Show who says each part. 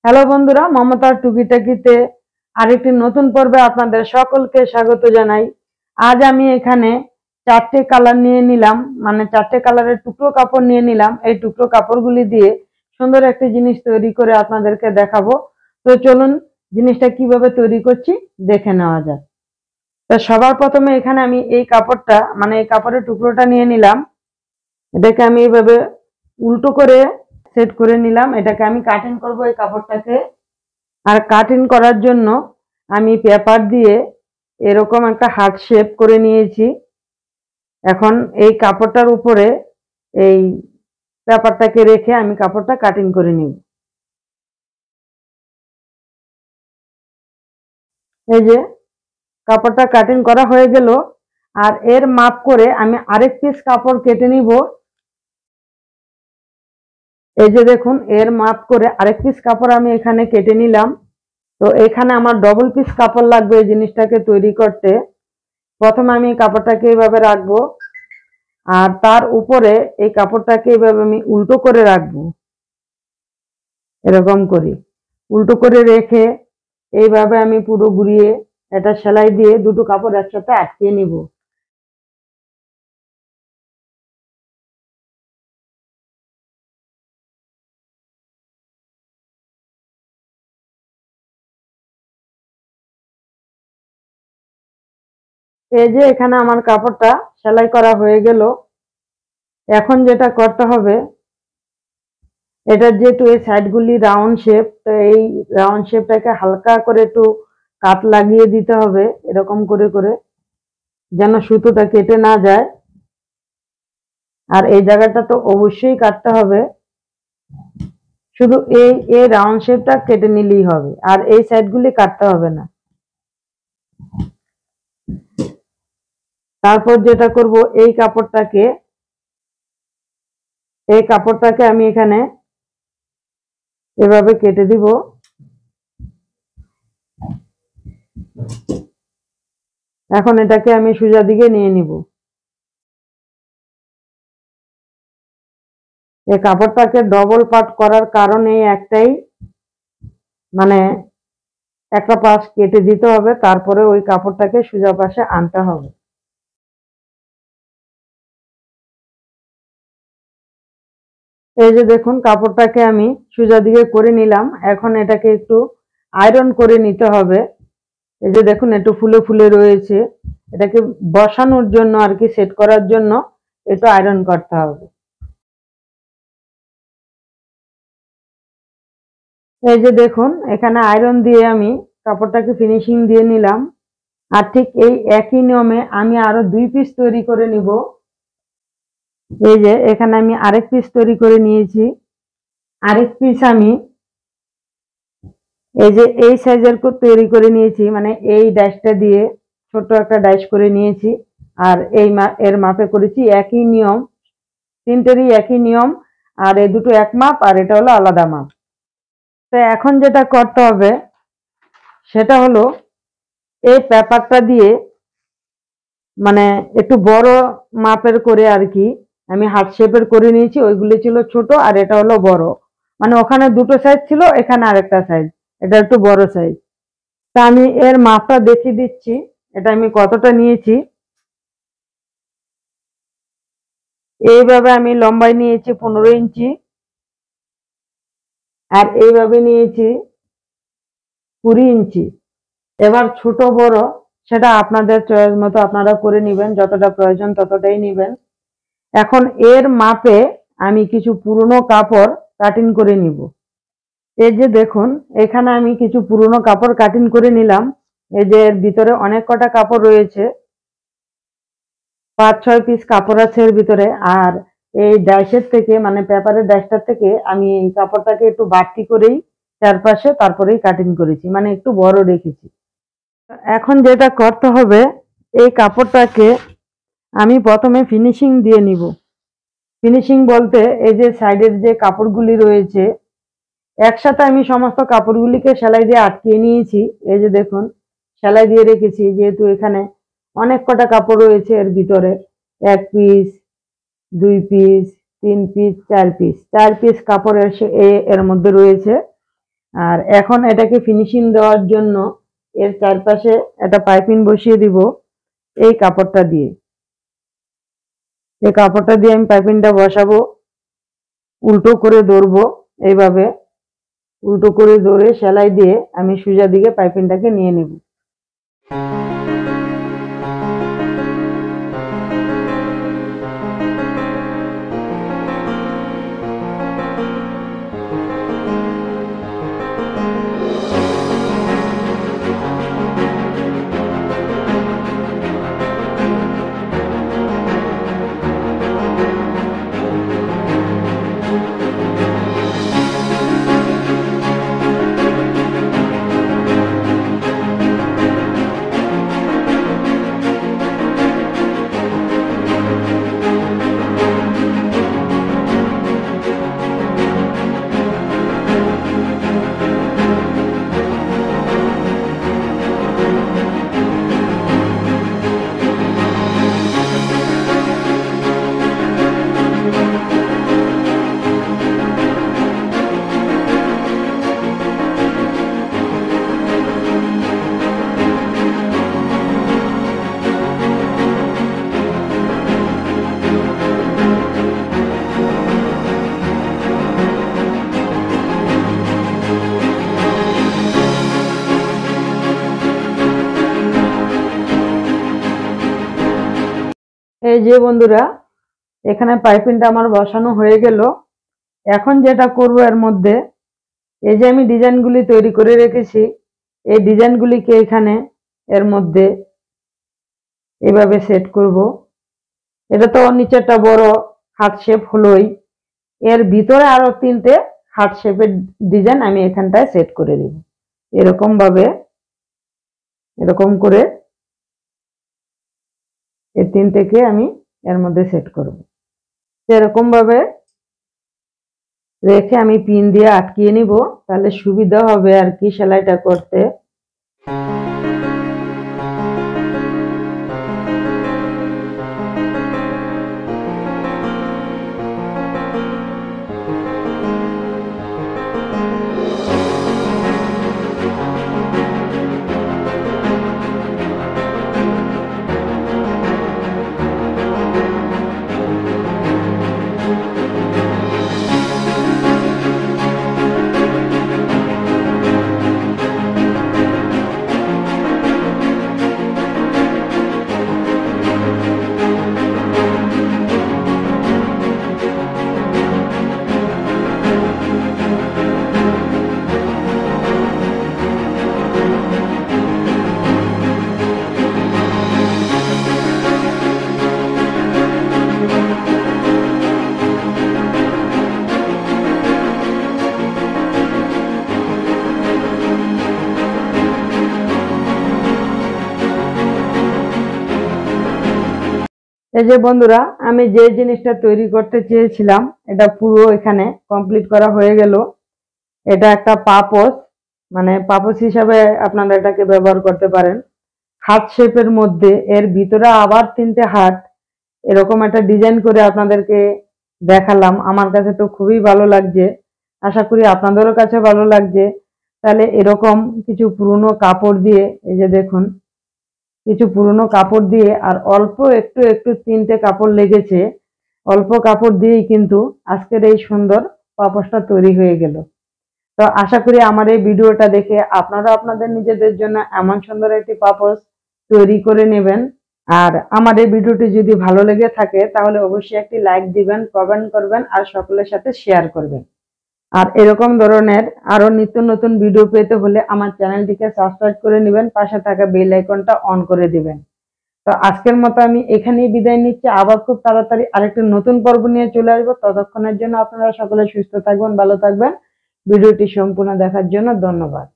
Speaker 1: Hello বন্ধুরা, মমতার টুকিটাকিতে আরেকটি নতুন পর্বে আপনাদের সকলকে স্বাগত জানাই। আজ আমি এখানে চারটে কালার নিয়ে নিলাম, মানে চারটে কালারের টুকরো কাপড় নিয়ে নিলাম। এই টুকরো কাপড়গুলি দিয়ে সুন্দর একটি জিনিস তৈরি করে আপনাদেরকে দেখাবো। তো চলুন জিনিসটা কিভাবে তৈরি করছি দেখে নেওয়া যাক। তো সবার প্রথমে এখানে আমি এই কাপড়টা, মানে এই কাপড়ের টুকরোটা নিয়ে নিলাম। এটাকে আমি এইভাবে উল্টো করে সেট করে নিলাম। এটাকে আমি কাটিং করব এই কাপড়টাকে। আর কাটিং করার জন্য আমি পেপার দিয়ে এরকম একটা হার্ট শেপ করে নিয়েছি। এখন এই কাপড়টার উপরে এই পেপারটাকে রেখে আমি কাপড়টা কাটিং করে নিব। এই যে কাপড়টা কাটিং করা হয়ে গেল। আর এর মাপ করে আমি আরেক পিস কাপড় কেটে নিব। এই যে দেখুন, এর মাপ করে আরেক পিস কাপড় আমি এখানে কেটে নিলাম। তো এখানে আমার ডবল পিস কাপড় লাগবে এই জিনিসটাকে তৈরি করতে। প্রথমে আমি কাপড়টাকে এইভাবে রাখবো, আর তার উপরে এই কাপড়টাকে এইভাবে আমি উল্টো করে রাখবো। এরকম করি উল্টো করে রেখে এইভাবে আমি পুরো ঘুরিয়ে এটা সেলাই দিয়ে দুটো কাপড় একসাথে আটকিয়ে নিব। এই যে এখানে আমার কাপড়টা সেলাই করা হয়ে গেল। এখন যেটা করতে হবে, এটা যেহেতু এই সাইডগুলি রাউন্ড শেপ, তো এই রাউন্ড শেপটাকে হালকা করে একটু কাট লাগিয়ে দিতে হবে, এরকম করে করে, যেন সুতোটা কেটে না যায়। আর এই জায়গাটা তো অবশ্যই কাটতে হবে। শুধু এই রাউন্ড শেপটা কেটে নিলেই হবে, আর এই সাইডগুলি কাটতে হবে না। তারপর যেটা করব, এই কাপড়টাকে আমি এখানে এভাবে কেটে দিব। এখন এটাকে আমি সোজা দিকে নিয়ে নিব। এই কাপড়টাকে ডবল পার্ট করার কারণে একটাই, মানে একটা পাশ কেটে দিতে হবে, তারপরে ওই কাপড়টাকে সোজা পাশে আনতে হবে। এই যে দেখুন, কাপড়টাকে আমি সোজা দিকে করে নিলাম। এখন এটাকে একটু আয়রন করে নিতে হবে। এই যে দেখুন, একটু ফুলে ফুলে রয়েছে। এটাকে বসানোর জন্য আর কি, সেট করার জন্য একটু আয়রন করতে হবে। এই যে দেখুন, এখানে আয়রন দিয়ে আমি কাপড়টাকে ফিনিশিং দিয়ে নিলাম। আর ঠিক এই একই নিয়মে আমি আরো দুই পিস তৈরি করে নিব। এই যে এখানে আমি আরেক পিস তৈরি করে নিয়েছি। আরেক পিস আমি এই যে এই সাইজের তৈরি করে নিয়েছি, মানে এই ডাইসটা দিয়ে ছোট একটা ডাইস করে নিয়েছি। আর এর মাপে করেছি একই নিয়ম, তিনটেরই একই নিয়ম। আর এই দুটো এক মাপ, আর এটা হলো আলাদা মাপ। তো এখন যেটা করতে হবে সেটা হলো, এই পেপারটা দিয়ে, মানে একটু বড় মাপের করে আর কি, আমি হার্ট শেপের করে নিয়েছি। ওইগুলি ছিল ছোট, আর এটা হলো বড়। মানে ওখানে দুটো সাইজ ছিল, এখানে আরেকটা সাইজ, এটা একটু বড় সাইজ। তা আমি এর মাপটা দেখিয়ে দিচ্ছি, এটা আমি কতটা নিয়েছি। এইভাবে আমি লম্বায় নিয়েছি 15 ইঞ্চি, আর এইভাবে নিয়েছি 20 ইঞ্চি। এবার ছোট বড় সেটা আপনাদের চয়েস মতো আপনারা করে নেবেন, যতটা প্রয়োজন ততটাই নেবেন। এখন এর মাপে আমি কিছু পুরনো কাপড় কাটিং করে নিব। এই যে দেখুন, এখানে আমি কিছু পুরনো কাপড় কাটিং করে নিলাম। এই যে এর ভিতরে অনেক কটা কাপড় রয়েছে, 5-6 পিস কাপড় আছে এর ভিতরে। আর এই ডাইসের থেকে, মানে পেপারের ডাইসটার থেকে আমি এই কাপড়টাকে একটু বাড়তি করেই চারপাশে তারপরেই কাটিং করেছি, মানে একটু বড় রেখেছি। এখন যেটা করতে হবে, এই কাপড়টাকে আমি প্রথমে ফিনিশিং দিয়ে নিব। ফিনিশিং বলতে এই যে সাইডের যে কাপড়গুলি রয়েছে, একসাথে আমি সমস্ত কাপড়গুলিকে সেলাই দিয়ে আটকিয়ে নিয়েছি। এই যে দেখুন, সেলাই দিয়ে রেখেছি, যেহেতু এখানে অনেক কটা কাপড় রয়েছে এর ভিতরে। 1 piece, 2 piece, 3 piece, 4 piece, 4 piece কাপড় এর মধ্যে রয়েছে। আর এখন এটাকে ফিনিশিং দেওয়ার জন্য এর চারপাশে একটা পাইপিং বসিয়ে দিব এই কাপড়টা দিয়ে। এই কাপড়টা দিয়ে আমি পাইপিংটা বসাবো, উল্টো করে ধরবো, এইভাবে উল্টো করে ধরে সেলাই দিয়ে আমি সোজা দিকে পাইপিংটাকে নিয়ে নেব। এই যে বন্ধুরা, এখানে পাইপিংটা আমার বসানো হয়ে গেল। এখন যেটা করব, এর মধ্যে এই যে আমি ডিজাইনগুলি তৈরি করে রেখেছি, এই ডিজাইনগুলিকে এখানে এর মধ্যে এভাবে সেট করব। এটা তো নিচেরটা বড় হার্ট শেপ হলোই, এর ভিতরে আরো 3টে হার্ট শেপের ডিজাইন আমি এখানটায় সেট করে দেব। এরকম ভাবে, এরকম করে এই 3টেকে আমি এর মধ্যে সেট করব। এরকম ভাবে রেখে আমি পিন দিয়ে আটকিয়ে নিব, তাহলে সুবিধা হবে আর কি সেলাইটা করতে। এই যে বন্ধুরা, আমি যে জিনিসটা তৈরি করতে চেয়েছিলাম এটা পুরো এখানে কমপ্লিট করা হয়ে গেল। এটা একটা পাপোশ, মানে পাপোশ হিসাবে আপনারা এটাকে ব্যবহার করতে পারেন। হার্ট শেপের মধ্যে এর ভিতরে আবার 3টে হার্ট, এরকম একটা ডিজাইন করে আপনাদেরকে দেখালাম। আমার কাছে তো খুবই ভালো লাগছে, আশা করি আপনাদেরও কাছে ভালো লাগছে। তাহলে এরকম কিছু পুরনো কাপড় দিয়ে, এই যে দেখুন, কিছু পুরনো কাপড় দিয়ে আর অল্প একটু একটু 3টে কাপড় লেগেছে, অল্প কাপড় দিয়েই কিন্তু আজকের এই সুন্দর পাপোশটা তৈরি হয়ে গেল। তো আশা করি আমার এই ভিডিওটা দেখে আপনারা আপনাদের নিজেদের জন্য এমন সুন্দর একটি পাপোশ তৈরি করে নেবেন। আর আমার এই ভিডিওটি যদি ভালো লেগে থাকে তাহলে অবশ্যই একটি লাইক দিবেন, কমেন্ট করবেন আর সকলের সাথে শেয়ার করবেন। আর এরকম ধরনের আরো নিত্য নতুন ভিডিও পেতে হলে আমার চ্যানেলটিকে সাবস্ক্রাইব করে নেবেন, পাশে থাকা বেল আইকনটা অন করে দিবেন। তো আজকের মতো আমি এখানেই বিদায় নিচ্ছি। আবার খুব তাড়াতাড়ি আরেকটি নতুন পর্ব নিয়ে চলে আসবো। ততক্ষণের জন্য আপনারা সকলে সুস্থ থাকবেন, ভালো থাকবেন। ভিডিওটি সম্পূর্ণ দেখার জন্য ধন্যবাদ।